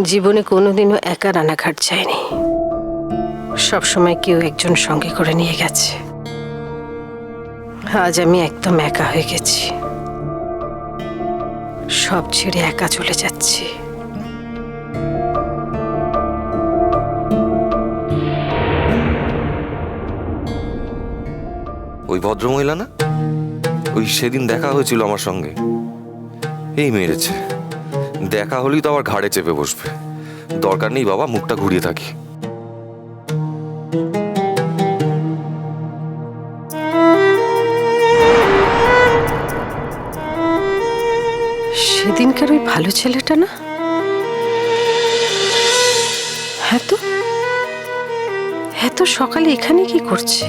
জীবনে কোনোদিনও একা রানাঘাট যায়নি, সবসময় কেউ একজন সঙ্গে করে নিয়ে গেছে। আজ আমি একদম একা হয়ে গেছি, সব ছেড়ে একা চলে যাচ্ছি। ওই ভদ্রমহিলা না, ওই সেদিন দেখা হয়েছিল আমার সঙ্গে, এই মেরেছে। দেখা হলেই তো আবার ঘাড়ে চেপে বসবে। দরকার নেই বাবা, মুখটা ঘুরিয়ে থাকি। সেদিনকার ওই ভালো ছেলেটা না? এত সকালে এখানে কি করছে?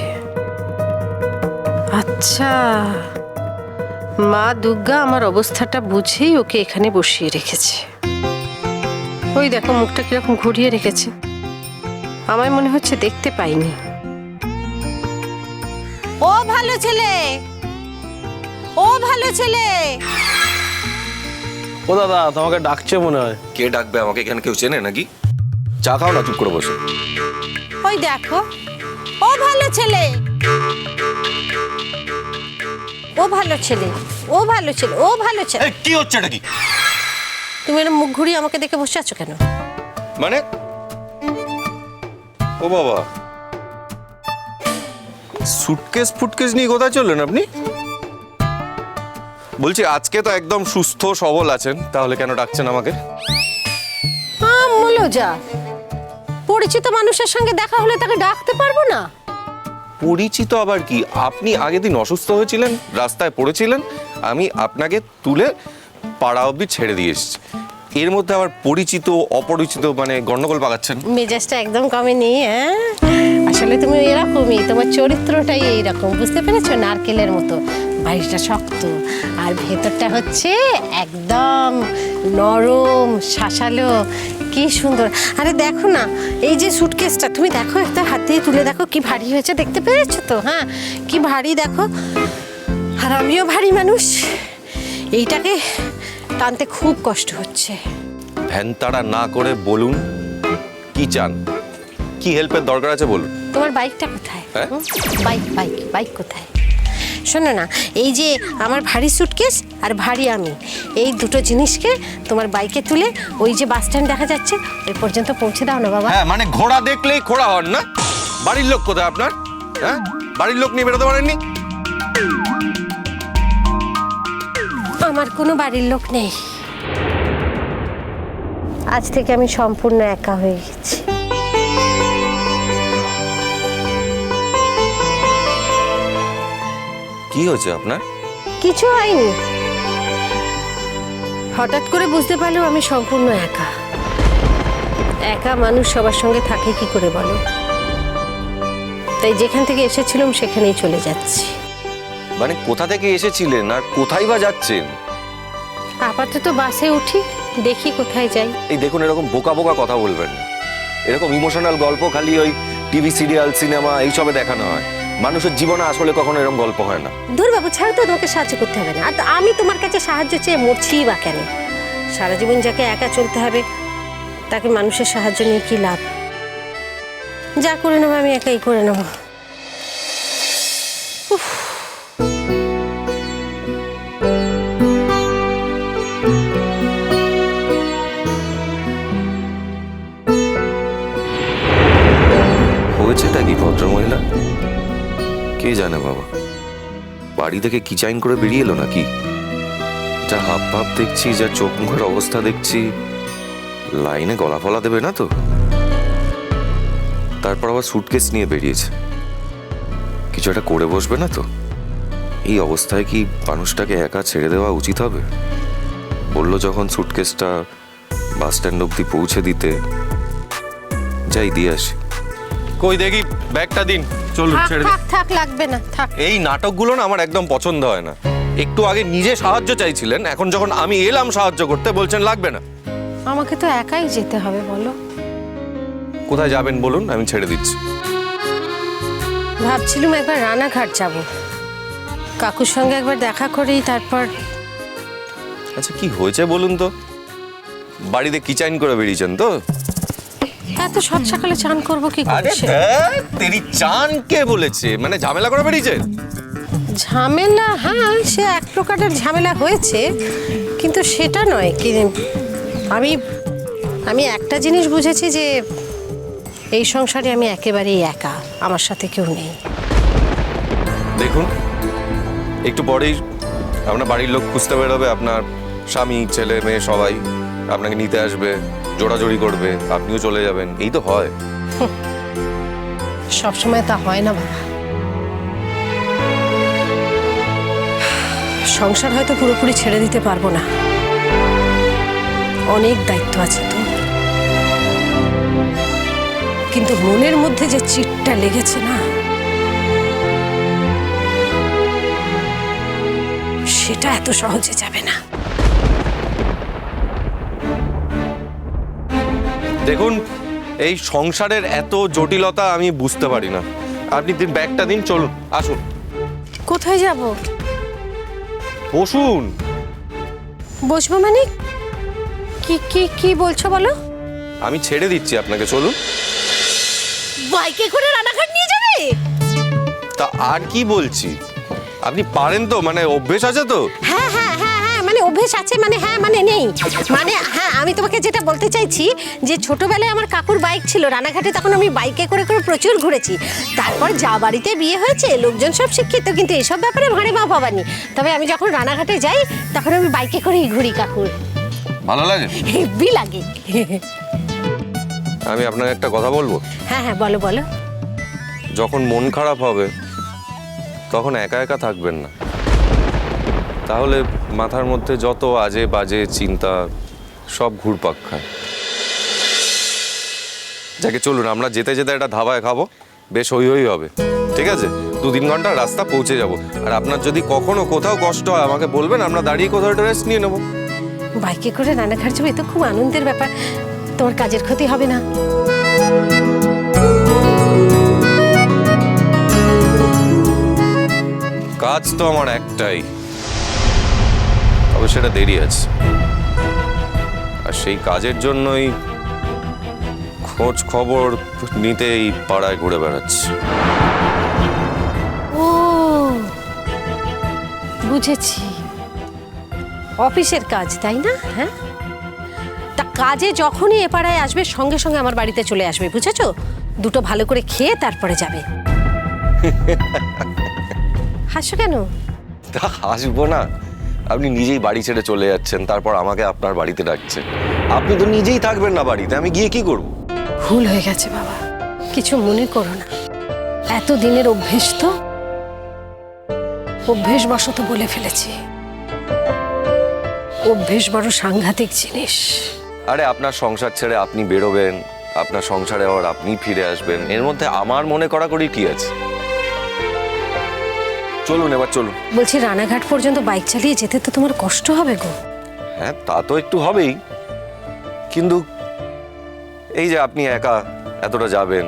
আচ্ছা, মা দুর্গা আমার অবস্থাটা বুঝেই ওকে এখানে বসিয়ে রেখেছে। ওই দেখো মুখটা কিরকম ঘুরিয়ে রেখেছে, আমার মনে হচ্ছে দেখতে পাইনি। ও ভালো ছেলে, ও ভালো ছেলে। ও দাদা, তোমাকে ডাকছে মনে হয়। কে ডাকবে আমাকে? এখানে কেউ চেনে নাকি? চা খাও না, চুপ করে বসে। ওই দেখো, ও ভালো ছেলে, ও ভালো ছেলে, ও ভালো ছেলে, ও ভালো ছেলে। কি হচ্ছে এটা? কি তুমি এরকম মুখ ঘুরিয়ে আমাকে দেখে বসে আছো কেন? মানে? ও বাবা, সুটকেস ফুটকেস নিয়ে কোথায় চললেন আপনি? বলছি আজকে তো একদম সুস্থ সবল আছেন, তাহলে কেন ডাকছেন আমাকে? যা পরিচিত মানুষের সঙ্গে দেখা হলে তাকে ডাকতে পারবো না? পরিচিত আবার কি? আপনি আগের দিন অসুস্থ হয়েছিলেন, রাস্তায় পড়েছিলেন, আমি আপনাকে তুলে পাড়া অবধি ছেড়ে দিয়ে এসেছি। এর মধ্যে আবার পরিচিত অপরিচিত মানে গন্ডগোল পাকাচ্ছেন। মেজাজটা একদম কমে নেই। হ্যাঁ, আসলে তুমি এরকমই, তোমার চরিত্রটাই এইরকম, বুঝতে পেরেছো? নারকেলের মতো, বাইরেটা শক্ত আর ভেতরটা হচ্ছে একদম নরম শাসালো। কি সুন্দর! আরে দেখো না, এই যে সুটকেসটা তুমি দেখো, একটা হাত দিয়ে তুলে দেখো কি ভারী হয়েছে, দেখতে পেরেছো তো? হ্যাঁ, কি ভারী দেখো। আর আমিও ভারী মানুষ, এইটাকে টানতে খুব কষ্ট হচ্ছে। ভ্যানতাড়া না করে বলুন কি চান, কি হেল্পের দরকার আছে বলুন। তোমার বাইকটা কোথায়? হ্যাঁ? বাইক বাইক বাইক কোথায়? শোনো না, এই যে আমার ভারী সুটকেস আর ভারী আমি, এই দুটো জিনিসকে তোমার বাইকে তুলে ওই যে বাস স্ট্যান্ড দেখা যাচ্ছে ওই পর্যন্ত পৌঁছে দাও না বাবা। হ্যাঁ, মানে ঘোড়া দেখলেই খোড়া হন না? বাড়ির লোক কোথায় আপনার? হ্যাঁ, বাড়ির লোক নিয়ে বেরোতে পারেননি? আমার কোনো বাড়ির লোক নেই, আজ থেকে আমি সম্পূর্ণ একা হয়ে গেছি। কি হয়েছে আপনার? কিছু হয়নি, হঠাৎ করে বুঝতে পারলেও আমি সম্পূর্ণ একা। একা মানুষ সবার সঙ্গে থাকে কি করে বলো? তাই যেখান থেকে এসেছিলাম সেখানেই চলে যাচ্ছি। মানে কোথা থেকে এসেছিলেন আর কোথায় বা যাচ্ছেন? আপাতত বাসে উঠি, দেখি কোথায় যাই। এই দেখুন, এরকম বোকা বোকা কথা বলবেন না। এরকম ইমোশনাল গল্প খালি ওই টিভি সিরিয়াল সিনেমা এইসবে দেখানো হয়, মানুষের জীবনে আসলে কখনো এরকম গল্প হয় না। দূর বাবু, ছাড়ো তো, তোমাকে সাহায্য করতে হবে না। আর আমি তোমার কাছে সাহায্য চেয়ে মরছিই বা কেন? সারা জীবন যাকে একা চলতে হবে তাকে মানুষের সাহায্য নিয়ে কি লাভ? যা করে নেবো আমি একাই করে নেবো। হয়েছেটা কি ভদ্রমহিলা? কে জানে বাবা, বাড়ি থেকে কি চাইন করে বেরিয়ে এলো নাকি? যা হাব ভাব দেখছি, যা চোখ মুখের অবস্থা দেখছি, লাইনে গলা ফলা দেবে না তো? তারপর আবার সুটকেস নিয়ে বেরিয়েছে, কিছু একটা করে বসবে না তো? এই অবস্থায় কি মানুষটাকে একা ছেড়ে দেওয়া উচিত হবে? বললো যখন সুটকেসটা বাস স্ট্যান্ড অব্দি পৌঁছে দিতে, যাই দিয়ে আসি। কই দেখি ব্যাগটা দিন, চলুন ছেড়ে দিন। থাক, লাগবে না, থাক। এই নাটকগুলো না আমার একদম পছন্দ হয় না। একটু আগে নিজে সাহায্য চাইছিলেন, এখন যখন আমি এলাম সাহায্য করতে বলছেন লাগবে না। আমাকে তো একাই যেতে হবে, বলো। কোথায় যাবেন বলুন, আমি ছেড়ে দিচ্ছি। ভাবছিলাম একবার রানাঘাট যাব, কাকুর সঙ্গে একবার দেখা করেই তারপর। আচ্ছা কি হয়েছে বলুন তো? বাড়িতে কিচাইন করে বেরিয়েছেন তো? এত সাত সকালে চান করবো কি আরে করছে? তেরি চান কে বলেছে? মানে ঝামেলা করে বেরিয়েছেন? ঝামেলা, হ্যাঁ সে এক প্রকারের ঝামেলা হয়েছে, কিন্তু সেটা নয় কি। আমি আমি একটা জিনিস বুঝেছি যে এই সংসারে আমি একেবারেই একা, আমার সাথে কেউ নেই। দেখুন, একটু পরেই আপনার বাড়ির লোক খুঁজতে বেরোবে, আপনার স্বামী ছেলে মেয়ে সবাই আপনাকে নিতে আসবে, জোড়াজোড়ি করবে, আপনিও চলে যাবেন, এই তো হয়। সবসময় তা হয় না বাবা। সংসার হয়তো পুরোপুরি ছেড়ে দিতে পারবো না, অনেক দায়িত্ব আছে তো, কিন্তু মনের মধ্যে যে চিটটা লেগেছে না, সেটা এত সহজে যাবে না। দেখুন, এই সংসারের এত জটিলতা আমি বুঝতে পারি না। আপনি দিন ব্যাগটা দিন, চলুন, আসুন। কোথায় যাব? বসুন। বসবো মানে? কি কি কি বলছো বলো? আমি ছেড়ে দিচ্ছি আপনাকে, চলুন। বাইকে করে রানাঘাট নিয়ে যাবে? তা আর কি বলছি, আপনি পারেন তো? মানে অভ্যেস আছে তো? হ্যাঁ হ্যাঁ হ্যাঁ হ্যাঁ, মানে অভ্যেস আছে, মানে হ্যাঁ মানে নেই, মানে হ্যাঁ। আমি তোমাকে যেটা বলতে চাইছি যে ছোটবেলায় আমার কাকুর বাইক ছিল রানাঘাটে, তখন আমি বাইকে করে করে প্রচুর ঘুরেছি। তারপর যা বাড়িতে বিয়ে হয়েছে লোকজন সব শিক্ষিত, কিন্তু এসব ব্যাপারে ভাঁড়ে মা ভাবানি। তবে আমি যখন রানাঘাটে যাই তখন আমি বাইকে করেই ঘুরি কাকুর। ভালো লাগে? হেব্বি লাগে। আমি আপনাকে একটা কথা বলবো। হ্যাঁ হ্যাঁ, বলো বলো। যখন মন খারাপ হবে তখন একা একা থাকবেন না, তাহলে মাথার মধ্যে যত আজে বাজে চিন্তা সব ঘুরপাক খায়। যাকে চলুন, আমরা যেতে যেতে একটা ধাবায় খাবো, বেশ হই হই হবে, ঠিক আছে? 2-3 ঘন্টা রাস্তা পৌঁছে যাব। আর আপনার যদি কখনো কোথাও কষ্ট হয় আমাকে বলবেন, আমরা দাঁড়িয়ে কোথাও একটা রেস্ট নিয়ে নেবো। বাইকে করে রানাঘাট যাবে, এ তো খুব আনন্দের ব্যাপার, তোমার কাজের ক্ষতি হবে না। কাজ তো আমার একটাই, তবে সেটা দেরি আছে। আর সেই কাজের জন্যই খোঁজ খবর নিতে এই পাড়ায় ঘুরে বেড়াচ্ছি। ও বুঝেছি, অফিসের কাজ তাই না? হ্যাঁ, তা কাজে যখনই এ পাড়ায় আসবে সঙ্গে সঙ্গে আমার বাড়িতে চলে আসবে, বুঝেছো? দুটো ভালো করে খেয়ে তারপরে যাবে। হাসো কেন? তা হাসবো না? আপনি নিজেই বাড়ি ছেড়ে চলে যাচ্ছেন, তারপর আমাকে আপনার বাড়িতে ডাকছেন। আপনি তো নিজেই থাকবেন না বাড়িতে, আমি গিয়ে কি করব? ভুল হয়ে গেছে বাবা, কিছু মনে করো না। এত দিনের অভ্যেস তো, অভ্যেসবশত বলে ফেলেছি। অভ্যেস বড় সাংঘাতিক জিনিস। আরে আপনার সংসার ছেড়ে আপনি বেরোবেন, আপনার সংসারে আবার আপনি ফিরে আসবেন, এর মধ্যে আমার মনে করা করি কি আছে? চলুন এবার, চলুন। বলছি, রানাঘাট পর্যন্ত বাইক চালিয়ে যেতে তো তোমার কষ্ট হবে গো। হ্যাঁ, তা তো একটু হবেই, কিন্তু এই যে আপনি একা এতটা যাবেন,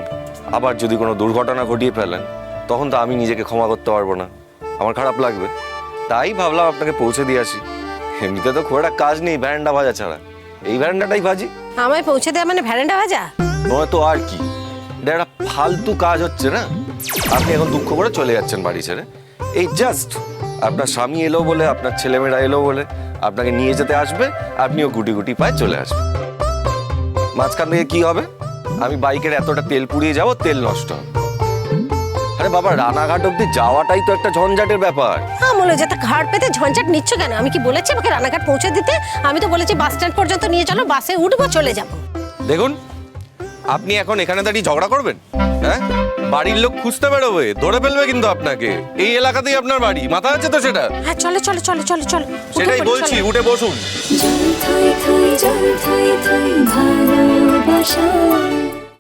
আবার যদি কোনো দুর্ঘটনা ঘটিয়ে ফেলেন, তখন তো আমি নিজেকে ক্ষমা করতে পারবো না, আমার খারাপ লাগবে। তাই ভাবলাম আপনাকে পৌঁছে দিয়ে আসি। এমনিতে তো খুব একটা কাজ নেই ভ্যারান্ডা ভাজা ছাড়া, এই ভ্যারান্ডাটাই ভাজি। আমায় পৌঁছে দেওয়া মানে ভ্যারান্ডা ভাজা? নয় তো আর কি, এটা একটা ফালতু কাজ হচ্ছে না? আপনি এখন দুঃখ করে চলে যাচ্ছেন বাড়ি ছেড়ে, এই জাস্ট আপনার স্বামী এলো বলে, আপনার ছেলেমেয়েরা এলো বলে আপনাকে নিয়ে যেতে আসবে, আপনিও গুটি গুটি পায়ে চলে আসবেন। মাঝখান থেকে কি হবে? আমি বাইকের এতটা তেল পুড়িয়ে যাবো, তেল নষ্ট হবে। আরে বাবা, রানাঘাট অব্দি যাওয়াটাই তো একটা ঝঞ্ঝাটের ব্যাপার। আমলে যাতে ঘাট পেতে ঝঞ্ঝাট নিচ্ছ কেন? আমি কি বলেছি আমাকে রানাঘাট পৌঁছে দিতে? আমি তো বলেছি বাস স্ট্যান্ড পর্যন্ত নিয়ে চলো, বাসে উঠবো, চলে যাবো। দেখুন, আপনি এখন এখানে দাঁড়িয়ে ঝগড়া করবেন? হ্যাঁ, বাড়ির লোক খুঁজতে বেরোবে, ধরে ফেলবে কিন্তু আপনাকে। এই এলাকাতেই আপনার বাড়ি, মাথা আছে তো সেটা? হ্যাঁ, চলো চলো চলো চলো চলো, সেটাই বলছি, উঠে বসুন। জল থই থই জল থই থই ভালোবাসা